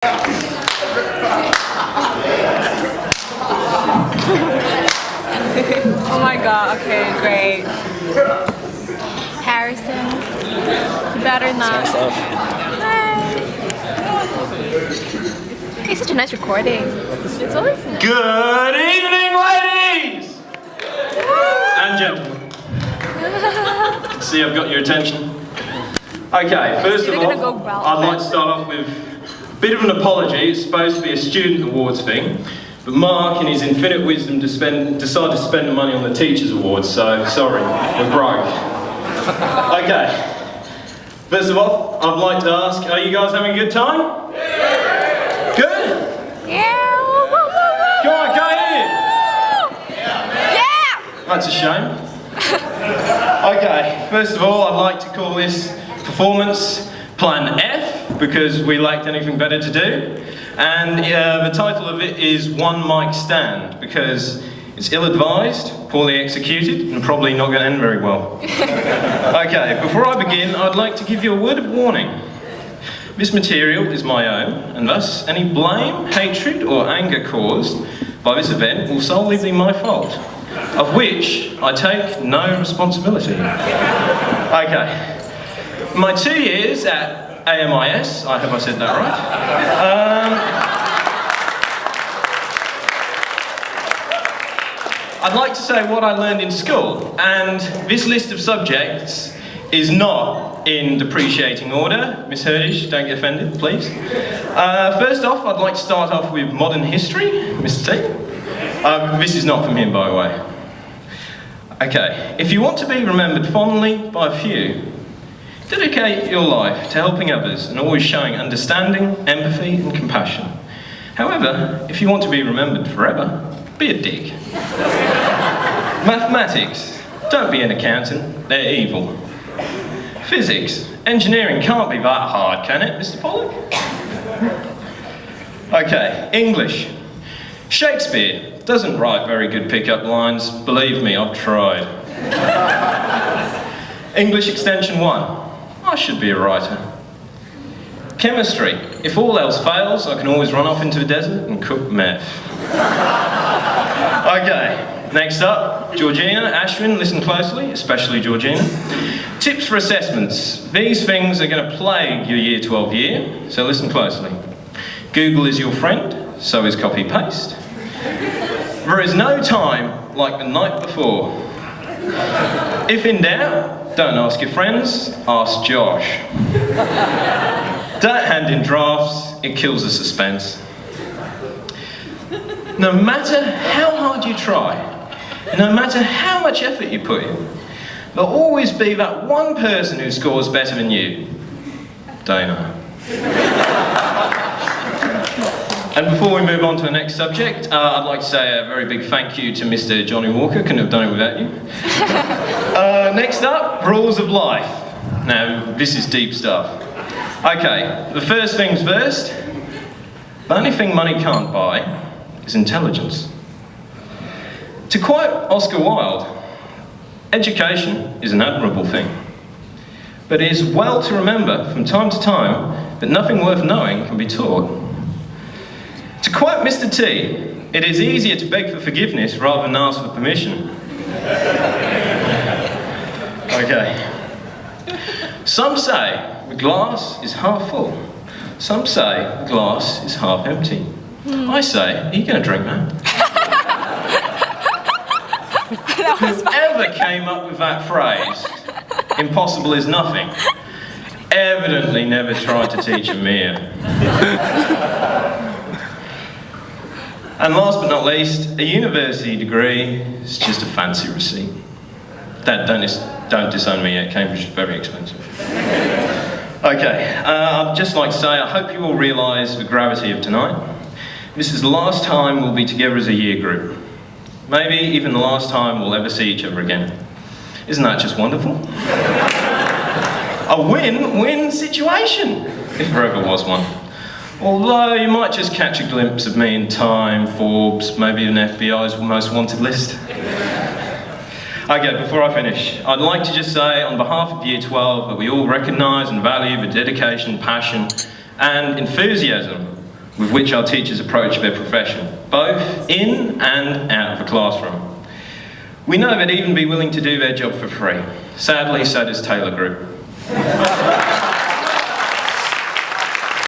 Oh my god, okay, great. Harrison, you better not. Hi. It's such a nice recording. It's always nice. Good evening, ladies! And gentlemen. See, I've got your attention. Okay, first of all, I'd like to start off with a bit of an apology. It's supposed to be a student awards thing, but Mark, in his infinite wisdom, decided to spend the money on the Teachers' Awards, so sorry, we're broke. Okay, first of all, I'd like to ask, are you guys having a good time? Yeah. Good? Yeah! Woo, woo, woo, woo. Come on, go ahead! Yeah! That's a shame. Okay, first of all, I'd like to call this performance Plan F, because we lacked anything better to do. And the title of it is One Mic Stand, because it's ill-advised, poorly executed, and probably not going to end very well. Okay, before I begin, I'd like to give you a word of warning. This material is my own, and thus any blame, hatred, or anger caused by this event will solely be my fault, of which I take no responsibility. Okay. My 2 years at AMIS, I hope I said that right. I'd like to say what I learned in school, and this list of subjects is not in depreciating order. Miss Hurdish, don't get offended, please. First off, I'd like to start off with modern history, Mr. T. This is not from him, by the way. Okay, if you want to be remembered fondly by a few, dedicate your life to helping others and always showing understanding, empathy and compassion. However, if you want to be remembered forever, be a dick. Mathematics, don't be an accountant, they're evil. Physics, engineering can't be that hard, can it, Mr. Pollock? Okay, English. Shakespeare doesn't write very good pickup lines, believe me, I've tried. English Extension 1. I should be a writer. Chemistry. If all else fails, I can always run off into the desert and cook meth. Okay, next up, Georgina, Ashwin, listen closely, especially Georgina. Tips for assessments. These things are going to plague your Year 12 year, so listen closely. Google is your friend, so is copy-paste. There is no time like the night before. If in doubt, don't ask your friends, ask Josh. Don't hand in drafts, it kills the suspense. No matter how hard you try, no matter how much effort you put in, there'll always be that one person who scores better than you. Dana. And before we move on to the next subject, I'd like to say a very big thank you to Mr. Johnny Walker, couldn't have done it without you. Next up, rules of life. Now, this is deep stuff. Okay, the first things first, the only thing money can't buy is intelligence. To quote Oscar Wilde, education is an admirable thing, but it is well to remember from time to time that nothing worth knowing can be taught. To quote Mr. T, it is easier to beg for forgiveness rather than ask for permission. Okay. Some say the glass is half full. Some say the glass is half empty. I say, are you going to drink that? Whoever came up with that phrase, impossible is nothing, evidently never tried to teach a mere. And last but not least, a university degree is just a fancy receipt. Don't disown me yet, Cambridge is very expensive. Okay, I'd just like to say I hope you all realise the gravity of tonight. This is the last time we'll be together as a year group. Maybe even the last time we'll ever see each other again. Isn't that just wonderful? A win-win situation, if there ever was one. Although you might just catch a glimpse of me in Time, Forbes, maybe an FBI's most wanted list. Okay, before I finish, I'd like to just say on behalf of Year 12 that we all recognise and value the dedication, passion and enthusiasm with which our teachers approach their profession, both in and out of the classroom. We know they'd even be willing to do their job for free. Sadly, so does Taylor Group.